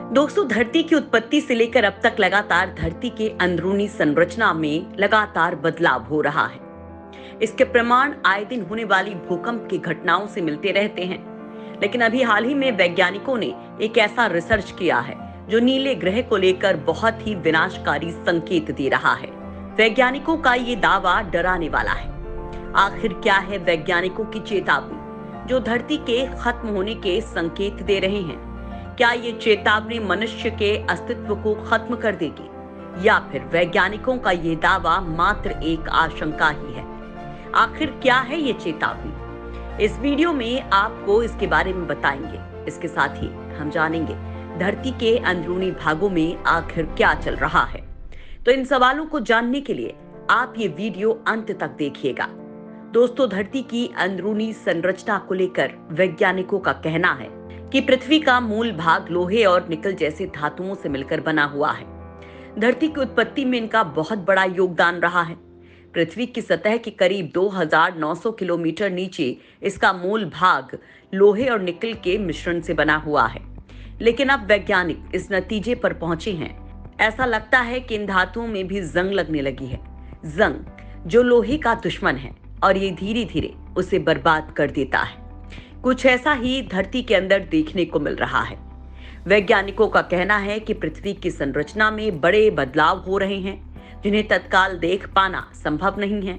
दोस्तों, धरती की उत्पत्ति से लेकर अब तक लगातार धरती के अंदरूनी संरचना में लगातार बदलाव हो रहा है। इसके प्रमाण आए दिन होने वाली भूकंप की घटनाओं से मिलते रहते हैं। लेकिन अभी हाल ही में वैज्ञानिकों ने एक ऐसा रिसर्च किया है जो नीले ग्रह को लेकर बहुत ही विनाशकारी संकेत दे रहा है। वैज्ञानिकों का ये दावा डराने वाला है। आखिर क्या है वैज्ञानिकों की चेतावनी जो धरती के खत्म होने के संकेत दे रहे हैं? क्या ये चेतावनी मनुष्य के अस्तित्व को खत्म कर देगी या फिर वैज्ञानिकों का ये दावा मात्र एक आशंका ही है? आखिर क्या है ये चेतावनी? इस वीडियो में आपको इसके बारे में बताएंगे। इसके साथ ही हम जानेंगे धरती के अंदरूनी भागों में आखिर क्या चल रहा है। तो इन सवालों को जानने के लिए आप ये वीडियो अंत तक देखिएगा। दोस्तों, धरती की अंदरूनी संरचना को लेकर वैज्ञानिकों का कहना है कि पृथ्वी का मूल भाग लोहे और निकल जैसे धातुओं से मिलकर बना हुआ है। धरती की उत्पत्ति में इनका बहुत बड़ा योगदान रहा है। पृथ्वी की सतह के करीब 2900 किलोमीटर नीचे इसका मूल भाग लोहे और निकल के मिश्रण से बना हुआ है। लेकिन अब वैज्ञानिक इस नतीजे पर पहुंचे हैं, ऐसा लगता है कि इन धातुओं में भी जंग लगने लगी है। जंग जो लोहे का दुश्मन है और ये धीरे धीरे उसे बर्बाद कर देता है। कुछ ऐसा ही धरती के अंदर देखने को मिल रहा है। वैज्ञानिकों का कहना है कि पृथ्वी की संरचना में बड़े बदलाव हो रहे हैं जिन्हें तत्काल देख पाना संभव नहीं है।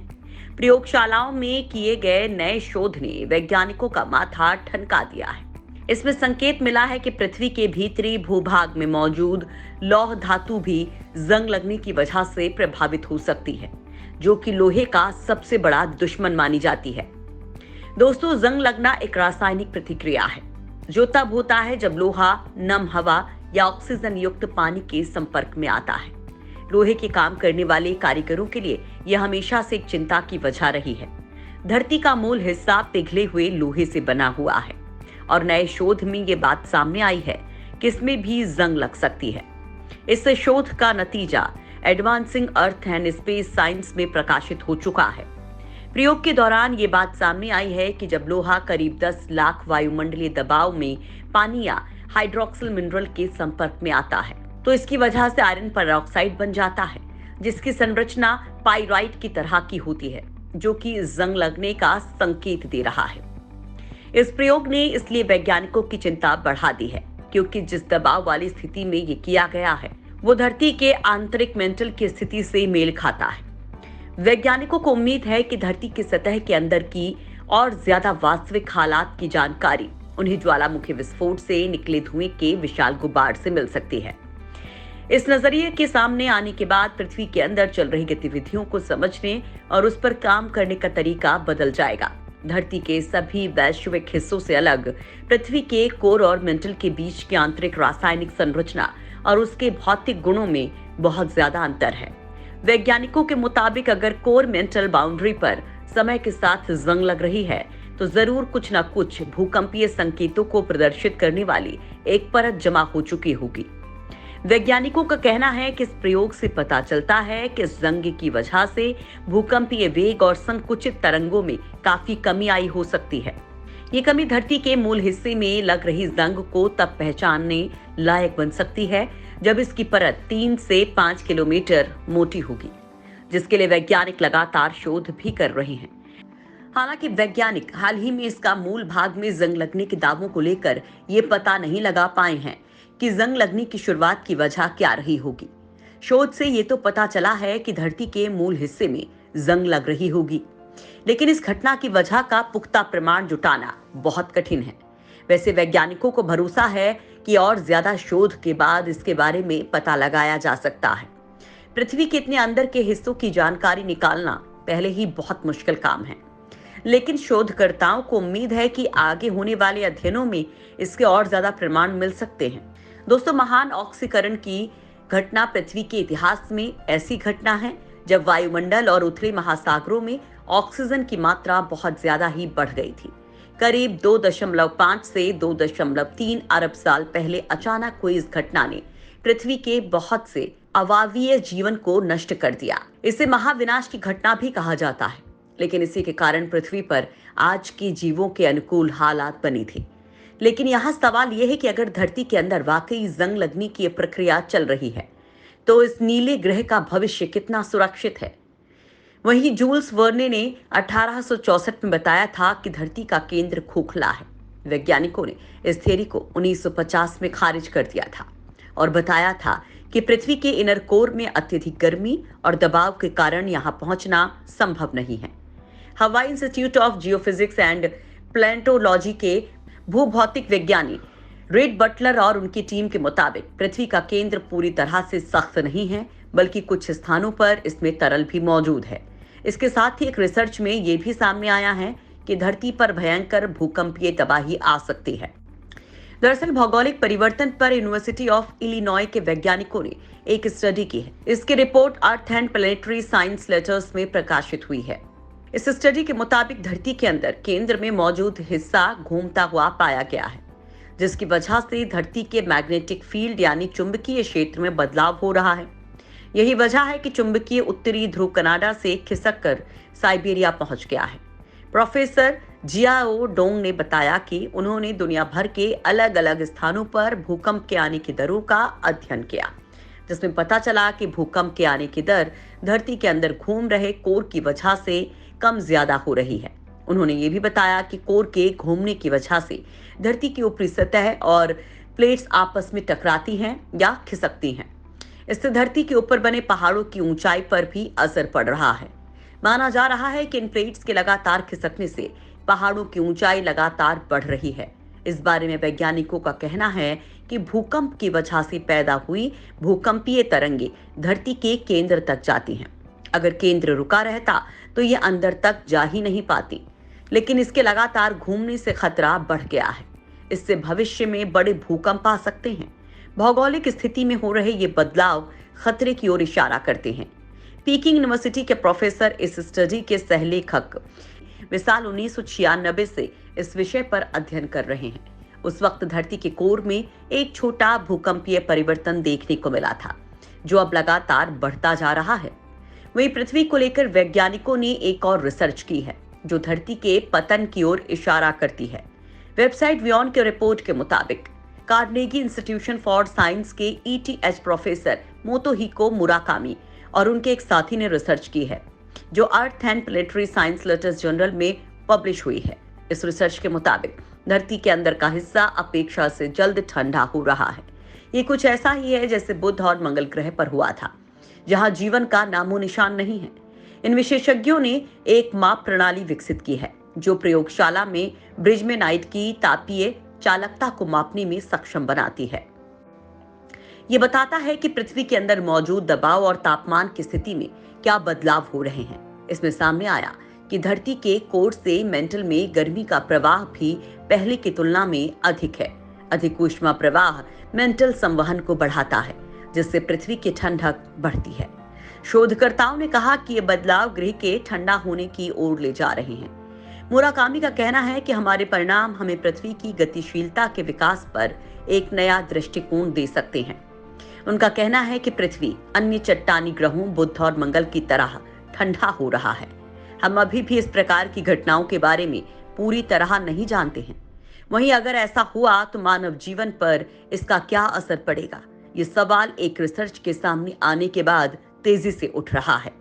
प्रयोगशालाओं में किए गए नए शोध ने वैज्ञानिकों का माथा ठनका दिया है। इसमें संकेत मिला है कि पृथ्वी के भीतरी भूभाग में मौजूद लौह धातु भी जंग लगने की वजह से प्रभावित हो सकती है, जो कि लोहे का सबसे बड़ा दुश्मन मानी जाती है। दोस्तों, जंग लगना एक रासायनिक प्रतिक्रिया है जो तब होता है जब लोहा नम हवा या ऑक्सीजन युक्त पानी के संपर्क में आता है। लोहे के काम करने वाले कारीगरों के लिए यह हमेशा से एक चिंता की वजह रही है। धरती का मूल हिस्सा पिघले हुए लोहे से बना हुआ है और नए शोध में ये बात सामने आई है कि इसमें भी जंग लग सकती है। इस शोध का नतीजा advancing earth and space science में प्रकाशित हो चुका है। प्रयोग के दौरान ये बात सामने आई है कि जब लोहा करीब 10 लाख वायुमंडलीय दबाव में पानी या हाइड्रोक्सिल मिनरल के संपर्क में आता है तो इसकी वजह से आयरन पेरोक्साइड बन जाता है, जिसकी संरचना पाइराइट की तरह की होती है, जो कि जंग लगने का संकेत दे रहा है। इस प्रयोग ने इसलिए वैज्ञानिकों की चिंता बढ़ा दी है क्योंकि जिस दबाव वाली स्थिति में ये किया गया है वो धरती के आंतरिक मेंटल की स्थिति से मेल खाता है। वैज्ञानिकों को उम्मीद है कि धरती की सतह के अंदर की और ज्यादा वास्तविक हालात की जानकारी उन्हें ज्वालामुखी विस्फोट से निकले धुएं के विशाल गुबार से मिल सकती है। इस नजरिए के सामने आने के बाद पृथ्वी के अंदर चल रही गतिविधियों को समझने और उस पर काम करने का तरीका बदल जाएगा। धरती के सभी वैश्विक हिस्सों से अलग पृथ्वी के कोर और मेंटल के बीच की आंतरिक रासायनिक संरचना और उसके भौतिक गुणों में बहुत ज्यादा अंतर है। वैज्ञानिकों के मुताबिक अगर कोर मेंटल बाउंड्री पर समय के साथ जंग लग रही है तो जरूर कुछ न कुछ भूकंपीय संकेतों को प्रदर्शित करने वाली एक परत जमा हो चुकी होगी। वैज्ञानिकों का कहना है कि इस प्रयोग से पता चलता है कि इस जंग की वजह से भूकंपीय वेग और संकुचित तरंगों में काफी कमी आई हो सकती है। ये कमी धरती के मूल हिस्से में लग रही जंग को तब पहचानने लायक बन सकती है जब इसकी परत 3 से 5 किलोमीटर मोटी होगी, जिसके लिए वैज्ञानिक लगातार शोध भी कर रहे हैं। हालांकि वैज्ञानिक हाल ही में इसका मूल भाग में जंग लगने के दावों को लेकर ये पता नहीं लगा पाए हैं कि जंग लगने की शुरुआत की वजह क्या रही होगी। शोध से ये तो पता चला है कि धरती के मूल हिस्से में जंग लग रही होगी, लेकिन इस घटना की वजह का पुख्ता प्रमाण जुटाना बहुत कठिन है। वैसे वैज्ञानिकों को भरोसा है कि और ज्यादा शोध के बाद इसके बारे में पता लगाया जा सकता है। पृथ्वी के इतने अंदर के हिस्सों की जानकारी निकालना पहले ही बहुत मुश्किल काम है, लेकिन शोधकर्ताओं को उम्मीद है कि आगे होने वाले अध्ययनों में इसके और ज्यादा प्रमाण मिल सकते हैं। दोस्तों, महान ऑक्सीकरण की घटना पृथ्वी के इतिहास में ऐसी घटना है जब वायुमंडल और उत्तरी महासागरों में ऑक्सीजन की मात्रा बहुत ज्यादा ही बढ़ गई थी। करीब 2.5 से 2.3 अरब साल पहले अचानक हुई इस घटना ने पृथ्वी के बहुत से अवावीय जीवन को नष्ट कर दिया। इसे महाविनाश की घटना भी कहा जाता है, लेकिन इसी के कारण पृथ्वी पर आज के जीवों के अनुकूल हालात बनी थी। लेकिन यहाँ सवाल यह है कि अगर धरती के अंदर वाकई जंग लगने की यह प्रक्रिया चल रही है तो इस नीले ग्रह का भविष्य कितना सुरक्षित है। वहीं जूल्स वर्ने ने 1864 में बताया था कि धरती का केंद्र खोखला है। वैज्ञानिकों ने इस थियरी को 1950 में खारिज कर दिया था और बताया था कि पृथ्वी के इनर कोर में अत्यधिक गर्मी और दबाव के कारण यहां पहुंचना संभव नहीं है। हवाई इंस्टीट्यूट ऑफ जियोफिजिक्स एंड प्लेनेटोलॉजी के भूभौतिक वैज्ञानिक रेड बटलर और उनकी टीम के मुताबिक पृथ्वी का केंद्र पूरी तरह से सख्त नहीं है, बल्कि कुछ स्थानों पर इसमें तरल भी मौजूद है। इसके साथ ही एक रिसर्च में यह भी सामने आया है कि धरती पर भयंकर भूकंपीय तबाही आ सकती है। दरअसल भौगोलिक परिवर्तन पर यूनिवर्सिटी ऑफ इलिनॉय के वैज्ञानिकों ने एक स्टडी की है। इसकी report earth and planetary science letters में प्रकाशित हुई है। इस स्टडी के मुताबिक धरती के अंदर केंद्र में मौजूद हिस्सा घूमता हुआ पाया गया है, जिसकी वजह से धरती के मैग्नेटिक फील्ड यानी चुंबकीय क्षेत्र में बदलाव हो रहा है। यही वजह है कि चुंबकीय उत्तरी ध्रुव कनाडा से खिसक कर साइबेरिया पहुंच गया है। प्रोफेसर जियाओ डोंग ने बताया कि उन्होंने दुनिया भर के अलग अलग स्थानों पर भूकंप के आने की दरों का अध्ययन किया, जिसमें पता चला कि भूकंप के आने की दर धरती के अंदर घूम रहे कोर की वजह से कम ज्यादा हो रही है। उन्होंने ये भी बताया कि कोर के घूमने की वजह से धरती की ऊपरी सतह और प्लेट्स आपस में टकराती हैं या खिसकती हैं। इससे धरती के ऊपर बने पहाड़ों की ऊंचाई पर भी असर पड़ रहा है। माना जा रहा है कि इन प्लेट्स के लगातार खिसकने से पहाड़ों की ऊंचाई लगातार बढ़ रही है। इस बारे में वैज्ञानिकों का कहना है कि भूकंप की वजह से पैदा हुई भूकंपीय तरंगे धरती के केंद्र तक जाती हैं। अगर केंद्र रुका रहता तो ये अंदर तक जा ही नहीं पाती, लेकिन इसके लगातार घूमने से खतरा बढ़ गया है। इससे भविष्य में बड़े भूकंप आ सकते हैं। भौगोलिक स्थिति में हो रहे ये बदलाव खतरे की ओर इशारा करते हैं। पीकिंग यूनिवर्सिटी के प्रोफेसर इस स्टडी के सहलेखक वे साल 1996 से इस विषय पर अध्ययन कर रहे हैं। उस वक्त धरती के कोर में एक छोटा भूकंपीय परिवर्तन देखने को मिला था, जो अब लगातार बढ़ता जा रहा है। वहीं पृथ्वी को लेकर वैज्ञानिकों ने एक और रिसर्च की है, जो धरती के पतन की ओर इशारा करती है। वेबसाइट वियॉन के रिपोर्ट के मुताबिक कार्नेगी इंस्टीट्यूशन फॉर साइंस के ETH प्रोफेसर मोतोहिको मुराकामी और उनके एक साथी ने रिसर्च की है, जो earth and planetary science letters journal में पब्लिश हुई है। इस रिसर्च के मुताबिक धरती के अंदर का हिस्सा अपेक्षा से जल्द ठंडा हो रहा है। ये कुछ ऐसा ही है जैसे बुध और मंगल ग्रह पर हुआ था, जहां जीवन का नामो निशान नहीं है। इन विशेषज्ञों ने एक माप प्रणाली विकसित की है, जो प्रयोगशाला में ब्रिजमेनाइट की तापीय चालकता को मापने में सक्षम बनाती है। ये बताता है कि पृथ्वी के अंदर मौजूद दबाव और तापमान की स्थिति में क्या बदलाव हो रहे हैं। इसमें सामने आया कि धरती के कोर से मेंटल में गर्मी का प्रवाह भी पहले की तुलना में अधिक है। अधिक ऊष्मा प्रवाह मेंटल संवहन को बढ़ाता है, जिससे पृथ्वी की ठंडक बढ़ती है। शोधकर्ताओं ने कहा कि ये बदलाव ग्रह के ठंडा होने की ओर ले जा रहे हैं। मुराकामी का कहना है कि हमारे परिणाम हमें पृथ्वी की गतिशीलता के विकास पर एक नया दृष्टिकोण दे सकते हैं। उनका कहना है कि पृथ्वी अन्य चट्टानी ग्रहों बुध और मंगल की तरह ठंडा हो रहा है। हम अभी भी इस प्रकार की घटनाओं के बारे में पूरी तरह नहीं जानते हैं। वहीं अगर ऐसा हुआ तो मानव जीवन पर इसका क्या असर पड़ेगा, ये सवाल एक रिसर्च के सामने आने के बाद तेजी से उठ रहा है।